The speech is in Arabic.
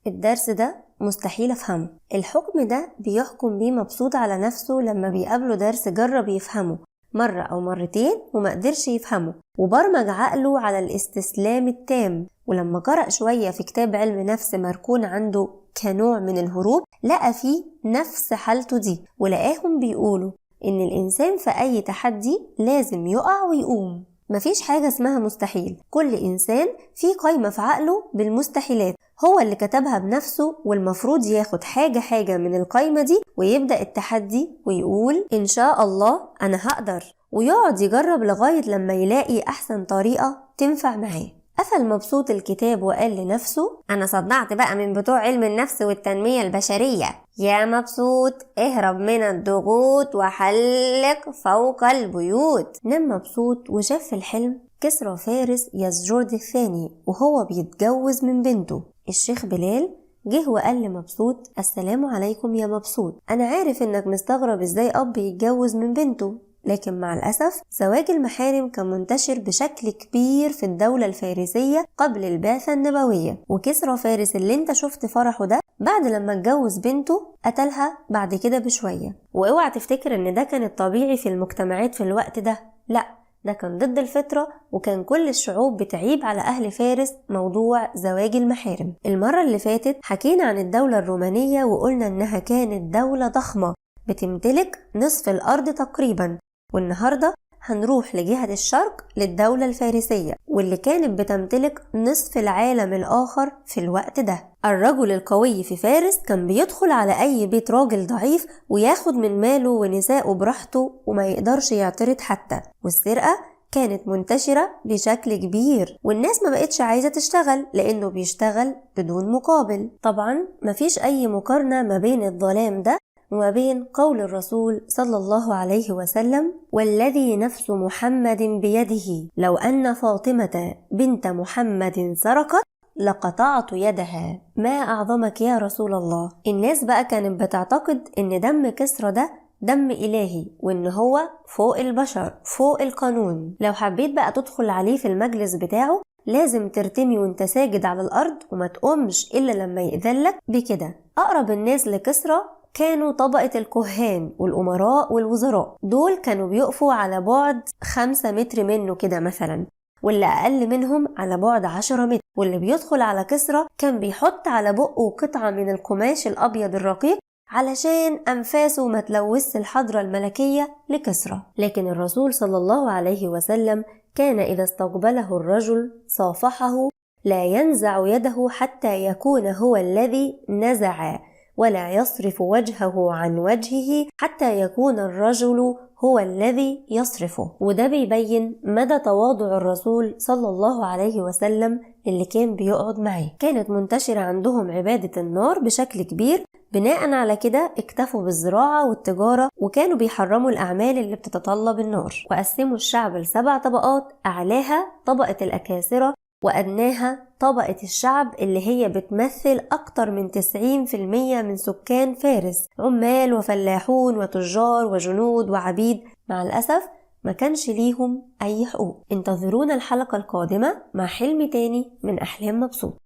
الدرس ده مستحيل أفهمه. الحكم ده بيحكم بيه مبسوط على نفسه لما بيقابله درس جرب يفهمه مرة أو مرتين وما قدرش يفهمه، وبرمج عقله على الاستسلام التام. ولما قرأ شوية في كتاب علم نفس مركون عنده كنوع من الهروب، لقى فيه نفس حالته دي، ولقاهم بيقولوا إن الإنسان في أي تحدي لازم يقع ويقوم. مفيش حاجة اسمها مستحيل، كل إنسان فيه قايمة في عقله بالمستحيلات هو اللي كتبها بنفسه، والمفروض ياخد حاجة من القايمة دي ويبدأ التحدي ويقول إن شاء الله أنا هقدر، ويقعد يجرب لغاية لما يلاقي أحسن طريقة تنفع معاه. قفل مبسوط الكتاب وقال لنفسه أنا صدعت بقى من بتوع علم النفس والتنمية البشرية. يا مبسوط اهرب من الضغوط وحلق فوق البيوت. نام مبسوط وشاف في الحلم كسرى فارس يزجرد الثاني وهو بيتجوز من بنته. الشيخ بلال جه وقال لمبسوط السلام عليكم يا مبسوط، أنا عارف إنك مستغرب إزاي أب يتجوز من بنته، لكن مع الأسف زواج المحارم كان منتشر بشكل كبير في الدولة الفارسية قبل البعثة النبوية، وكسرى فارس اللي انت شفت فرحه ده بعد لما اتجوز بنته قتلها بعد كده بشوية. واوعى تفتكر ان ده كان الطبيعي في المجتمعات في الوقت ده، لا، ده كان ضد الفطرة، وكان كل الشعوب بتعيب على أهل فارس موضوع زواج المحارم. المرة اللي فاتت حكينا عن الدولة الرومانية وقلنا انها كانت دولة ضخمة بتمتلك نصف الأرض تقريبا، والنهاردة هنروح لجهة الشرق للدولة الفارسية واللي كانت بتمتلك نصف العالم الآخر في الوقت ده. الرجل القوي في فارس كان بيدخل على أي بيت راجل ضعيف وياخد من ماله ونسائه براحته وما يقدرش يعترض حتى، والسرقة كانت منتشرة بشكل كبير، والناس ما بقتش عايزة تشتغل لأنه بيشتغل بدون مقابل. طبعا مفيش أي مقارنة ما بين الظلام ده وما بين قول الرسول صلى الله عليه وسلم والذي نفس محمد بيده لو أن فاطمة بنت محمد سرقت لقطعت يدها. ما أعظمك يا رسول الله. الناس بقى كانت بتعتقد إن دم كسرى ده دم إلهي وإن هو فوق البشر فوق القانون. لو حبيت بقى تدخل عليه في المجلس بتاعه لازم ترتمي وانت ساجد على الأرض وما تقومش إلا لما يأذنلك بكده. أقرب الناس لكسرى كانوا طبقة الكهان والأمراء والوزراء، دول كانوا بيقفوا على بعد 5 متر منه كده مثلا، واللي أقل منهم على بعد 10 متر، واللي بيدخل على كسرى كان بيحط على بقه قطعة من القماش الأبيض الرقيق علشان أنفاسه ما تلوث الحضرة الملكية لكسرى. لكن الرسول صلى الله عليه وسلم كان إذا استقبله الرجل صافحه لا ينزع يده حتى يكون هو الذي نزع، ولا يصرف وجهه عن وجهه حتى يكون الرجل هو الذي يصرفه. وده بيبين مدى تواضع الرسول صلى الله عليه وسلم اللي كان بيقعد معاه. كانت منتشرة عندهم عبادة النار بشكل كبير، بناء على كده اكتفوا بالزراعة والتجارة وكانوا بيحرموا الأعمال اللي بتتطلب النار. وقسموا الشعب ل7 طبقات، أعلاها طبقة الأكاسرة وأدناها طبقة الشعب اللي هي بتمثل أكتر من 90% من سكان فارس، عمال وفلاحون وتجار وجنود وعبيد. مع الأسف ما كانش ليهم أي حقوق. انتظرونا الحلقة القادمة مع حلم تاني من أحلام مبسوط.